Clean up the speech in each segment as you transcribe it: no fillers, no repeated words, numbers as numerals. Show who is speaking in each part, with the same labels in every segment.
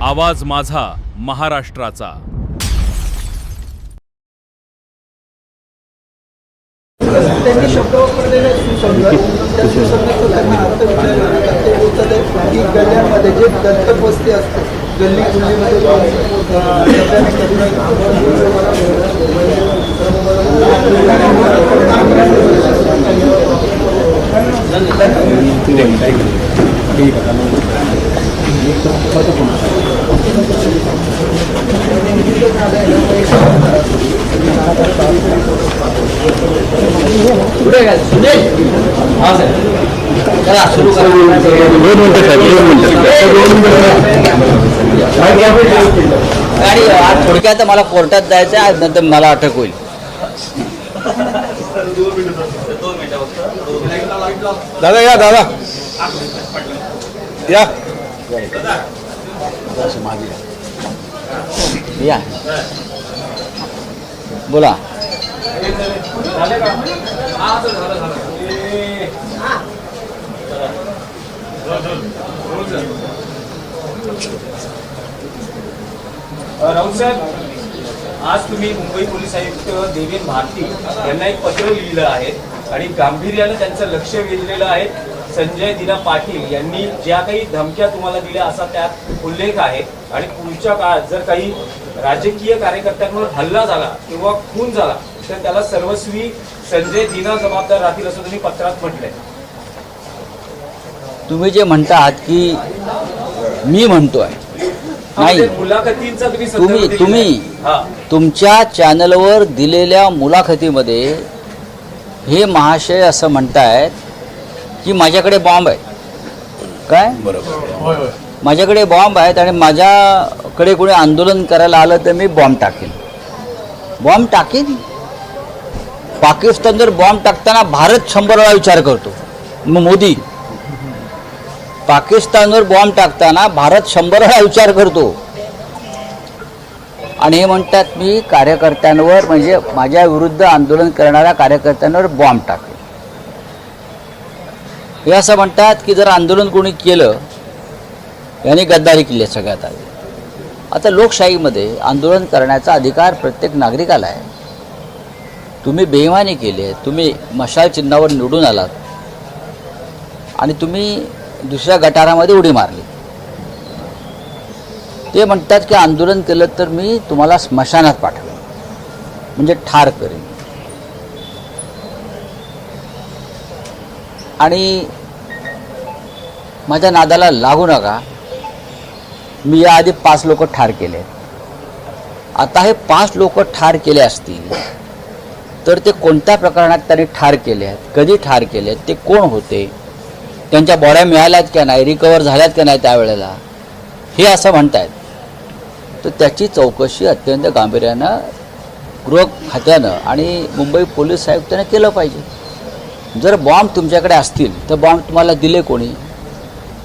Speaker 1: आवाज माझा महाराष्ट्राचा।
Speaker 2: त्यांनी शब्द वापरलेले सुसंगत, त्या सुसंगतचा त्यांना अर्थ विचारला तर ते बोलतात आहे की गल्ल्यांमध्ये जे दत्तक वस्ती असते, गल्ली गुल्लीमध्ये
Speaker 3: गाडी आज थोडक्यात मला कोर्टात जायचं आहे, नंतर मला अटक होईल।
Speaker 4: दादा या, दादा या,
Speaker 3: या बोला।
Speaker 5: राऊत साहेब, आज तुम्ही मुंबई पोलीस आयुक्त देवेन भारती यांना एक पत्र लिहिलं आहे आणि गांभीर्यानं त्यांचं लक्ष वेधलेलं आहे। संजय दिना पाटील यांनी ज्या काही धमक्या तुम्हाला दिल्या असा त्यात उल्लेख आहे आणि पुढच्या काळात जर काही राजकीय कार्यकर्त्यांवर हल्ला झाला किंवा खून झाला तर त्याला सर्वस्वी संजय दिना जबाबदार राहतील असं तुम्ही पत्रात म्हटलंय।
Speaker 3: तुम्ही जे म्हणतात की मी म्हणतोय नाही,
Speaker 5: मुलाखतींचा
Speaker 3: तुम्ही तुमच्या चॅनलवर दिलेल्या मुलाखतीमध्ये हे महाशय असं म्हणतायत की माझ्याकडे बॉम्ब आहे। काय
Speaker 4: बरोबर,
Speaker 3: माझ्याकडे बॉम्ब आहेत आणि माझ्याकडे कोणी आंदोलन करायला आलं तर मी बॉम्ब टाकीन। पाकिस्तानवर बॉम्ब टाकताना भारत 100 वेळा विचार करतो, मग मोदी पाकिस्तानवर बॉम्ब टाकताना भारत 100 वेळा विचार करतो आणि हे म्हणतात मी कार्यकर्त्यांवर, म्हणजे माझ्या विरुद्ध आंदोलन करणाऱ्या कार्यकर्त्यांवर बॉम्ब टाकेल। हे असं म्हणतात की जर आंदोलन कोणी केलं यांनी गद्दारी केली आहे सगळ्यात आधी। आता लोकशाहीमध्ये आंदोलन करण्याचा अधिकार प्रत्येक नागरिकाला आहे। तुम्ही बेईमानी केली आहे, तुम्ही मशाल चिन्हावर निवडून आलात आणि तुम्ही दुसऱ्या गटारामध्ये उडी मारली। ते म्हणतात की आंदोलन केलं तर मी तुम्हाला स्मशानात पाठवेन, म्हणजे ठार करेन। आणि माझ्या नादाला लागू नका, मी याआधी 5 लोक ठार केले, आता हे 5 लोक ठार केले असतील तर ते कोणत्या प्रकरणात त्यांनी ठार केले आहेत, कधी ठार केले आहेत, ते कोण होते, त्यांच्या बॉड्या मिळाल्यात का नाही, रिकवर झाल्यात का नाही त्यावेळेला, हे असं म्हणतायत। तर त्याची चौकशी अत्यंत गांभीर्यानं गृह खात्यानं आणि मुंबई पोलीस आयुक्तानं केलं पाहिजे। जर बॉम्ब तुमच्याकडे असतील तर बॉम्ब तुम्हाला दिले कोणी,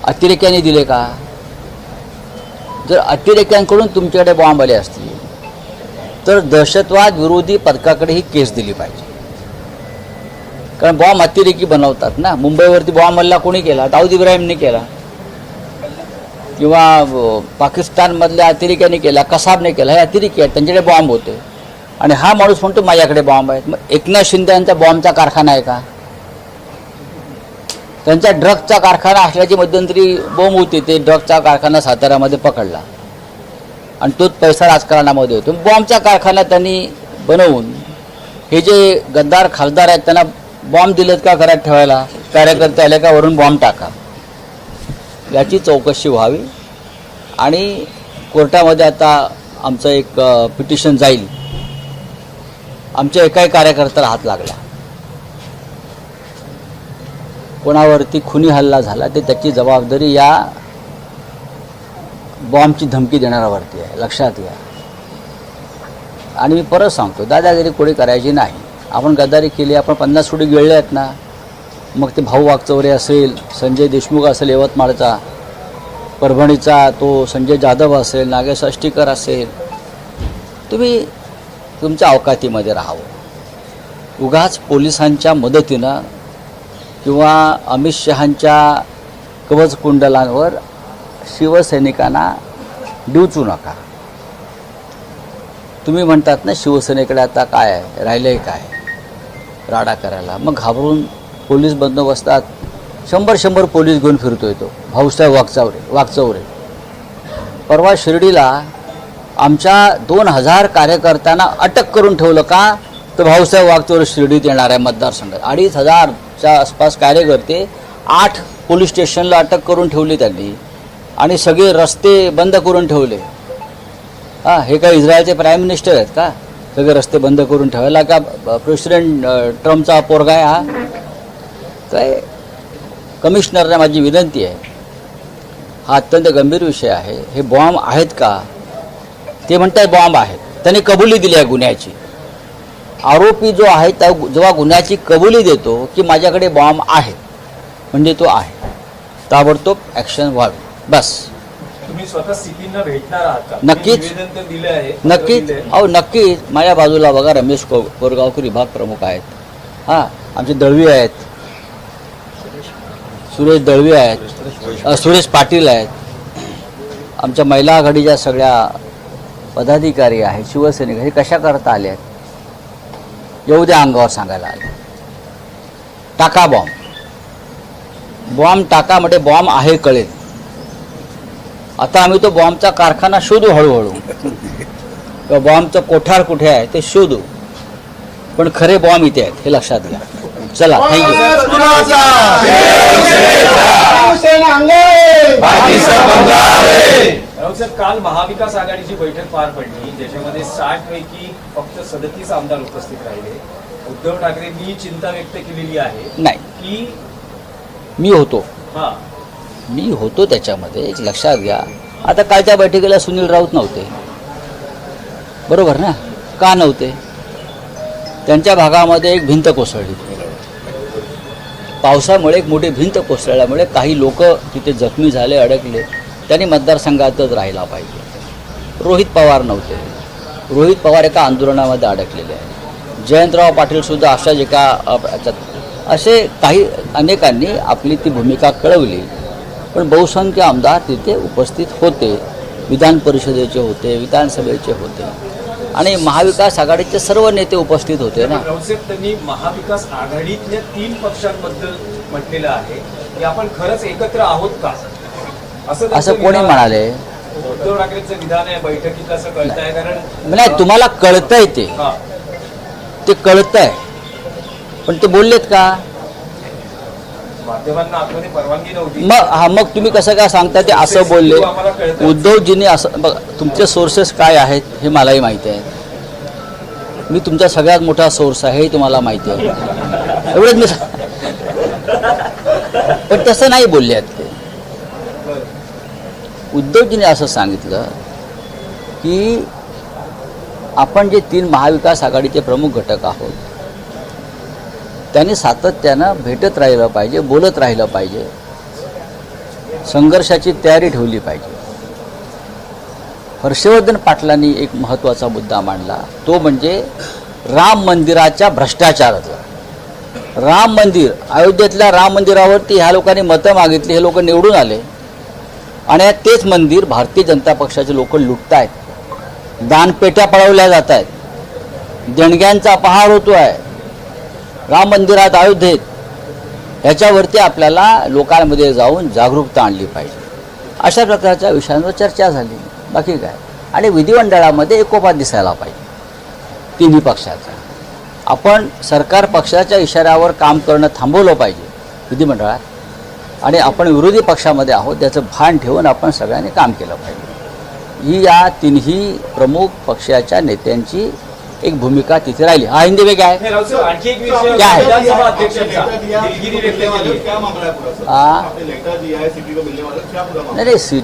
Speaker 3: अतिरेक्यांनी दिले का? जर अतिरेक्यांकडून तुमच्याकडे बॉम्ब आले असतील तर दहशतवाद विरोधी पथकाकडे ही केस दिली पाहिजे, कारण बॉम्ब अतिरेकी बनवतात ना। मुंबईवरती बॉम्ब हल्ला कोणी केला? दाऊद इब्राहिमने केला किंवा पाकिस्तानमधल्या अतिरेक्यांनी केला, कसाबने केला। हे अतिरेकी आहेत, त्यांच्याकडे बॉम्ब होते आणि हा माणूस म्हणतो माझ्याकडे बॉम्ब आहेत। मग एकनाथ शिंदे यांचा बॉम्बचा कारखाना आहे का? त्यांचा ड्रगचा कारखाना असल्याची मध्यंतरी बोंब होती, ते ड्रगचा कारखाना साताऱ्यामध्ये पकडला आणि तोच पैसा राजकारणामध्ये होतो। बॉम्बचा कारखाना त्यांनी बनवून हे जे गद्दार खासदार आहेत त्यांना बॉम्ब दिलेत का घरात ठेवायला? कार्यकर्ते आले का वरून बॉम्ब टाका, याची चौकशी व्हावी। आणि कोर्टामध्ये आता आमचं एक पिटिशन जाईल, आमच्या एकाही कार्यकर्त्याला हात लागला, कोणावरती खुनी हल्ला झाला तर त्याची जबाबदारी या बॉम्बची धमकी देणाऱ्यावरती आहे, लक्षात घ्या। आणि मी परत सांगतो, दादागिरी कोणी करायची नाही। आपण गद्दारी केली, आपण 50 कोटी गिळले आहेत ना, मग ते भाऊ वागचौरे असेल, संजय देशमुख असेल यवतमाळचा, परभणीचा तो संजय जाधव असेल, नागेश अष्टीकर असेल, तुम्ही तुमच्या अवकातीमध्ये राहावं। उगाच पोलिसांच्या मदतीनं किंवा अमित शहांच्या कवच कुंडलांवर शिवसैनिकांना डिवचू नका. तुम्ही म्हणतात ना शिवसेनेकडे आता काय आहे, राहिलंय काय राडा करायला. मग घाबरून पोलीस बंदोबस्तात 100 पोलीस घेऊन फिरतोय तो भाऊसाहेब वागचौरे. परवा शिर्डीला आमच्या 2000 कार्यकर्त्यांना अटक करून ठेवलं का, तर भाऊसाहेब वागचौरे शिर्डीत येणार आहे मतदारसंघात. 2500च्या आसपास कार्यकर्ते 8 पोलीस स्टेशनला अटक करून ठेवली त्यांनी आणि सगळे रस्ते बंद करून ठेवले. हां, हे काय इस्रायलचे प्राईम मिनिस्टर आहेत का सगळे रस्ते बंद करून ठेवायला? का प्रेसिडेंट ट्रम्पचा पोरगा आहे हा काय? कमिशनरला माझी विनंती आहे, हा अत्यंत गंभीर विषय आहे. हे बॉम्ब आहेत का? ते म्हणतात बॉम्ब आहेत. त्यांनी कबुली दिली आहे गुन्ह्याची. आरोपी जो आहे त्या जेव्हा गुन्ह्याची कबुली देतो की माझ्याकडे बॉम्ब आहे म्हणजे तो आहे, ताबडतोब ॲक्शन व्हावी बस.
Speaker 5: तुम्ही स्वतः सीपींना भेटणार आहात का?
Speaker 3: नक्कीच.
Speaker 5: निवेदन तर दिलं आहे,
Speaker 3: नक्कीच. अहो नक्कीच. माझ्या बाजूला बघा रमेश कोरगावकर विभाग प्रमुख आहेत. हां, आमचे दळवी आहेत, सुरेश दळवी आहेत, सुरेश पाटील आहेत, आमच्या महिला आघाडीच्या सगळ्या पदाधिकारी आहेत, शिवसैनिक. हे कशा करता आले आहेत? येऊ द्या अंगावर सांगायला आले. टाका बॉम्ब टाका म्हणजे बॉम्ब आहे कळेल. आता आम्ही तो बॉम्बचा कारखाना शोधू हळूहळू. बॉम्बचं कोठार कुठे आहे ते शोधू, पण खरे बॉम्ब इथे आहेत हे लक्षात घ्या. चला, थँक्यू.
Speaker 5: सर, काल महाविकास आघाडीची बैठक पार पडली ज्याच्यामध्ये 60 पैकी फक्त 37 आमदार उपस्थित राहिले. उद्धव ठाकरेंनी चिंता व्यक्त केलेली आहे
Speaker 3: नाही,
Speaker 5: की
Speaker 3: मी होतो त्याच्यामध्ये. एक लक्षात घ्या, आता कालच्या बैठकीला सुनील राऊत नव्हते, बरोबर ना? का नव्हते? त्यांच्या भागामध्ये एक भिंत कोसळली. पावसामुळे एक मोठी भिंत कोसळल्यामुळे काही लोक तिथे जखमी झाले, अडकले. त्यांनी मतदारसंघातच राहिला पाहिजे. रोहित पवार नव्हते. रोहित पवार एका आंदोलनामध्ये अडकलेले आहेत. जयंतराव पाटीलसुद्धा अशाच एका असे काही अनेकांनी आपली ती भूमिका कळवली. पण बहुसंख्य आमदार तिथे उपस्थित होते. विधान परिषदेचे होते, विधानसभेचे होते आणि महाविकास आघाडीचे सर्व नेते उपस्थित होते ना.
Speaker 5: रावसाहेब, त्यांनी महाविकास आघाडीतल्या 3 पक्षांबद्दल म्हटलेलं आहे की आपण खरंच एकत्र आहोत का,
Speaker 3: असं कोणी म्हणाले?
Speaker 5: उद्धव ठाकरेंचं विधान आहे बैठकीत असं कळतंय. कारण
Speaker 3: नाही, तुम्हाला कळतंय ते कळतंय, पण ते बोललेत का?
Speaker 5: माध्यमांना आतमध्ये परवानगी नव्हती.
Speaker 3: मग तुम्ही कसं काय सांगता ते असं बोलले? उद्धवजींनी असं बघा, तुमचे सोर्सेस काय आहेत हे मलाही माहिती आहे. मी तुमचा सगळ्यात मोठा सोर्स आहे हे तुम्हाला माहिती आहे. एवढंच मी पण तसं नाही बोलले आहेत ते. उद्धवजींनी असं सांगितलं की आपण जे 3 महाविकास आघाडीचे प्रमुख घटक आहोत त्यांनी सातत्यानं भेटत राहिलं पाहिजे, बोलत राहिलं पाहिजे, संघर्षाची तयारी ठेवली पाहिजे. हर्षवर्धन पाटलांनी एक महत्त्वाचा मुद्दा मांडला, तो म्हणजे राम मंदिराच्या भ्रष्टाचाराचा. राम मंदिर, अयोध्येतल्या राम मंदिरावरती ह्या लोकांनी मतं मागितली, हे लोक निवडून आले आणि तेच मंदिर भारतीय जनता पक्षाचे लोक लुटत आहेत. दानपेट्या पळवल्या जात आहेत, देणग्यांचा पहार होतो आहे राम मंदिरात अयोध्येत. ह्याच्यावरती आपल्याला लोकांमध्ये जाऊन जागरूकता आणली पाहिजे. अशा प्रकारच्या विषयांवर चर्चा झाली, बाकी काय. आणि विधिमंडळामध्ये एकोपा दिसायला पाहिजे तिन्ही पक्षाचा. आपण सरकार पक्षाच्या इशाऱ्यावर काम करणं थांबवलं पाहिजे विधिमंडळात, आणि आपण विरोधी पक्षामध्ये आहोत याचं भान ठेवून आपण सगळ्यांनी काम केलं पाहिजे. ही या तिन्ही प्रमुख पक्षाच्या नेत्यांची एक भूमिका तिथे राहिली. हा हिंदी में क्या है?
Speaker 5: आणखी एक विषय
Speaker 3: क्या है?
Speaker 5: विधानसभा अध्यक्षांचा दिलगिरी व्यक्त केली.
Speaker 3: नहीं,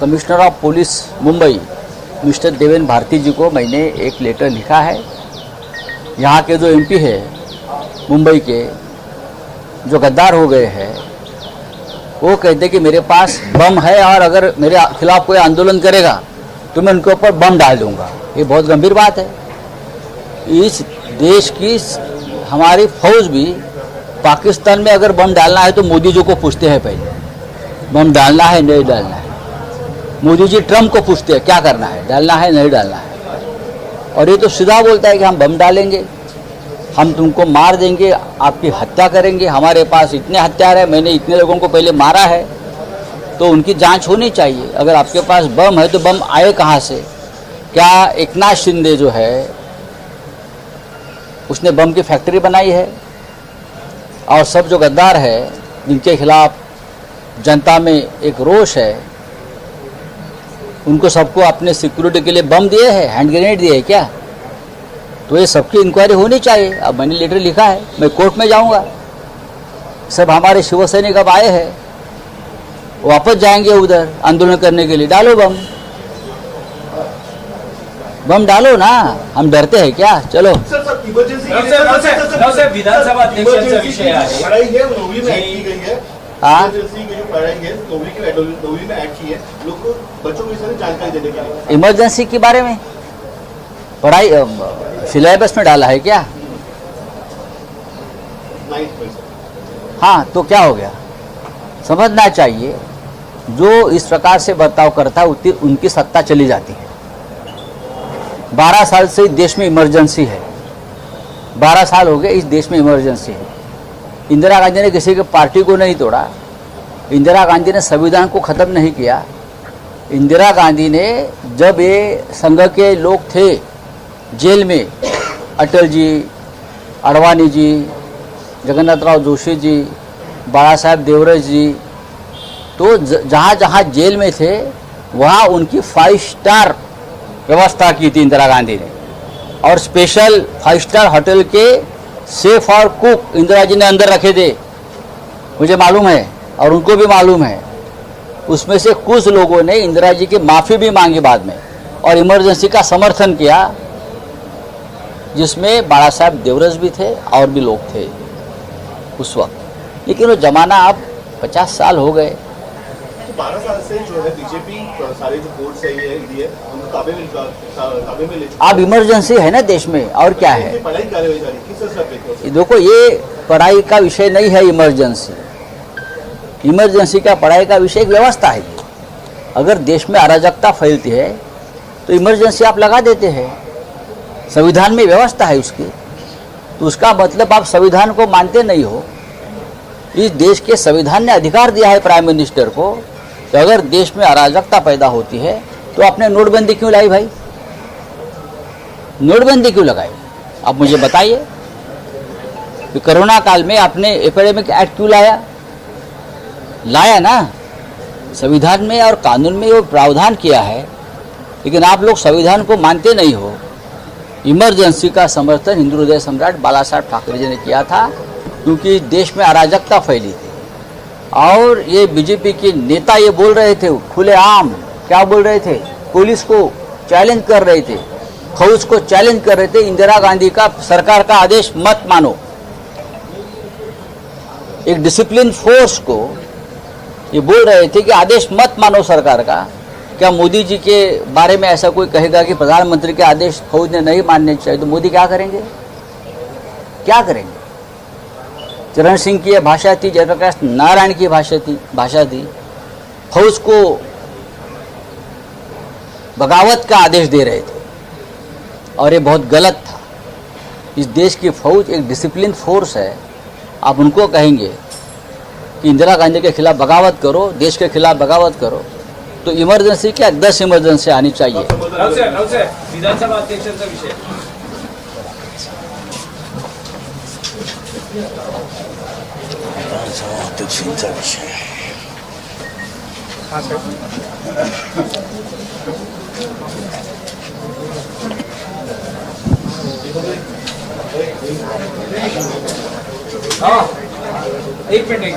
Speaker 3: commissioner of police Mumbai mister Deven Bharti ji को मैंने एक लेटर लिखा है. यहाँ के जो एमपी है मुंबई के, जो गद्दार हो गए हैं, वो कहते कि मेरे पास बम है और अगर मेरे खिलाफ कोई आंदोलन करेगा तो मैं उनके ऊपर बम डाल दूंगा. ये बहुत गंभीर बात है. इस देश की हमारी फौज भी पाकिस्तान में अगर बम डालना है तो मोदी जी को पूछते हैं पहले, बम डालना है नहीं डालना है. मोदी जी ट्रम्प को पूछते हैं क्या करना है, डालना है नहीं डालना है, और ये तो सीधा बोलता है कि हम बम डालेंगे, हम तुमको मार देंगे, आपकी हत्या करेंगे, हमारे पास इतने हथियार है, मैंने इतने लोगों को पहले मारा है, तो उनकी जांच होनी चाहिए। अगर आपके पास बम है तो बम आए कहाँ से? क्या एकनाथ शिंदे जो है उसने बम की फैक्ट्री बनाई है? और सब जो गद्दार है जिनके खिलाफ जनता में एक रोष है, उनको सबको अपने सिक्योरिटी के लिए बम दिए हैं, हैंड ग्रेनेड दिए हैं क्या? तो ये सबकी इंक्वायरी होनी चाहिए। अब मैंने लेटर लिखा है, मैं कोर्ट में जाऊंगा। सब हमारे शिवसैनिक अब आए हैं, वापस जाएंगे उधर आंदोलन करने के लिए। डालो बम, बम डालो ना, हम डरते हैं क्या? चलो।
Speaker 5: विधानसभा अध्यक्षांचा विषय आहे।
Speaker 6: पढ़ाई है नौवीं में ऐड की गई है।
Speaker 3: हाँ।
Speaker 6: इमरजेंसी की जो पढ़ाई है नौवीं में ऐड की है, लोग को बच्चों को इस तरह जानकारी देने के लिए।
Speaker 3: इमरजेंसी के बारे में पढ़ाई सिलेबस में डाला है क्या?
Speaker 6: 9%
Speaker 3: हाँ, तो क्या हो गया? समझना चाहिए, जो इस प्रकार से बर्ताव करता है उतनी उनकी सत्ता चली जाती है। 12 साल से इस देश में इमरजेंसी है, 12 साल हो गए इस देश में इमरजेंसी है। इंदिरा गांधी ने किसी की पार्टी को नहीं तोड़ा, इंदिरा गांधी ने संविधान को ख़त्म नहीं किया। इंदिरा गांधी ने जब ये संघ के लोग थे जेल में, अटल जी, अडवाणी जी, जगन्नाथराव जोशी जी, बाला साहेब देवरस जी, तो जहाँ जहाँ जेल में थे वहाँ उनकी 5 स्टार व्यवस्था की थी इंदिरा गांधी ने, और स्पेशल 5 स्टार होटल के सेफ और कुक इंदिरा जी ने अंदर रखे थे, मुझे मालूम है और उनको भी मालूम है। उसमें से कुछ लोगों ने इंदिरा जी की माफ़ी भी मांगी बाद में, और इमरजेंसी का समर्थन किया, जिसमें बाला साहेब देवरस भी थे और भी लोग थे उस वक्त। लेकिन वो ज़माना अब 50 साल हो गए।
Speaker 6: 12 साल से जो है बीजेपी सारे जो कोर्ट है ये ईडी है उनको ताबे में ले चुकी
Speaker 3: अब इमरजेंसी है ना देश में, और क्या है?
Speaker 6: पढ़ाई कार्यवाही जारी किस तरह से आप देखते हो?
Speaker 3: देखो, ये पढ़ाई का विषय नहीं है इमरजेंसी। इमरजेंसी का पढ़ाई का विषय एक व्यवस्था है। अगर देश में अराजकता फैलती है तो इमरजेंसी आप लगा देते हैं, संविधान में व्यवस्था है उसकी। तो उसका मतलब आप संविधान को मानते नहीं हो। इस देश के संविधान ने अधिकार दिया है प्राइम मिनिस्टर को कि अगर देश में अराजकता पैदा होती है तो आपने नोटबंदी क्यों लाई भाई? नोटबंदी क्यों लगाई? आप मुझे बताइए कि कोरोना काल में आपने एपिडेमिक एक्ट क्यों लाया ना? संविधान में और कानून में वो प्रावधान किया है, लेकिन आप लोग संविधान को मानते नहीं हो। इमरजेंसी का समर्थन हिंदू हृदय सम्राट बाला साहब ठाकरे जी ने किया था, क्योंकि देश में अराजकता फैली थी। और ये बीजेपी के नेता ये बोल रहे थे खुलेआम, क्या बोल रहे थे? पुलिस को चैलेंज कर रहे थे, फौज को चैलेंज कर रहे थे, इंदिरा गांधी का सरकार का आदेश मत मानो। एक डिसिप्लिन फोर्स को ये बोल रहे थे कि आदेश मत मानो सरकार का। क्या मोदी जी के बारे में ऐसा कोई कहेगा कि प्रधानमंत्री के आदेश फौज ने नहीं मानने चाहिए, तो मोदी क्या करेंगे? क्या करेंगे? चरण सिंह की यह भाषा थी, जयप्रकाश नारायण की भाषा थी। फौज को बगावत का आदेश दे रहे थे, और ये बहुत गलत था। इस देश की फौज एक डिसिप्लिन फोर्स है। आप उनको कहेंगे कि इंदिरा गांधी के खिलाफ बगावत करो, देश के खिलाफ बगावत करो, तो इमरजेंसी क्या 10 इमरजेंसी आनी चाहिए।
Speaker 5: विधानसभा अध्यक्षांचा विषय एक मिनट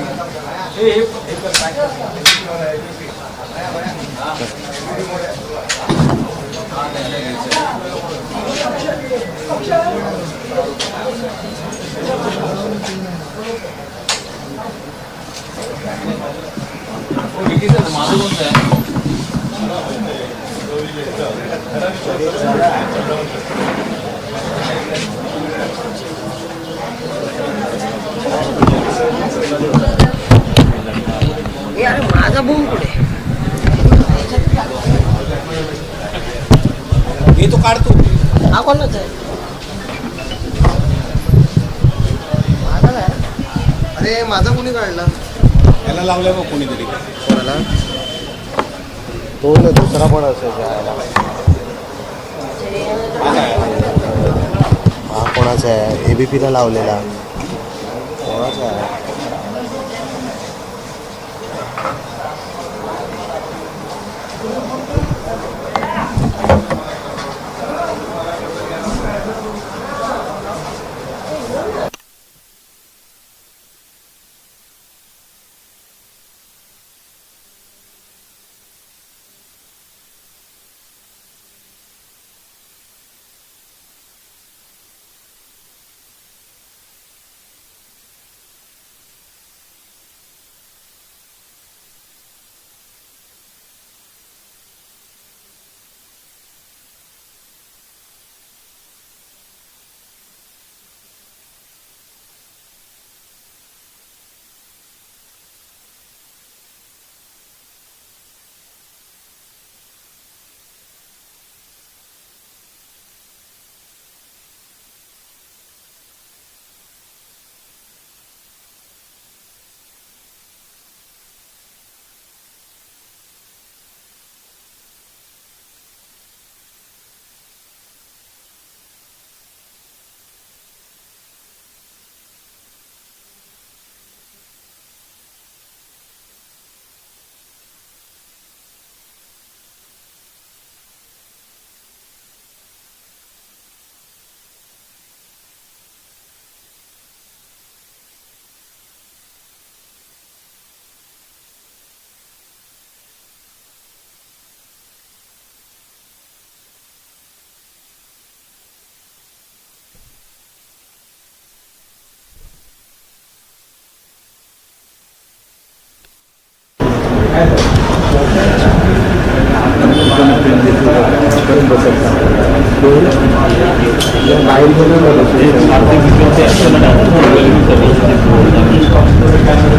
Speaker 5: माझं कोणतं आहे?
Speaker 7: यार माझा बूम कुठे? हा कोणाच आहे?
Speaker 2: अरे माझा कोणी काढला?
Speaker 4: याला लावलंय मग कोणीतरी.
Speaker 8: कोणाला? तो ना दुसरा पण असायचा. हा कोणाचा आहे? ABPला लावलेला कोणाचा आहे?
Speaker 5: बाहेर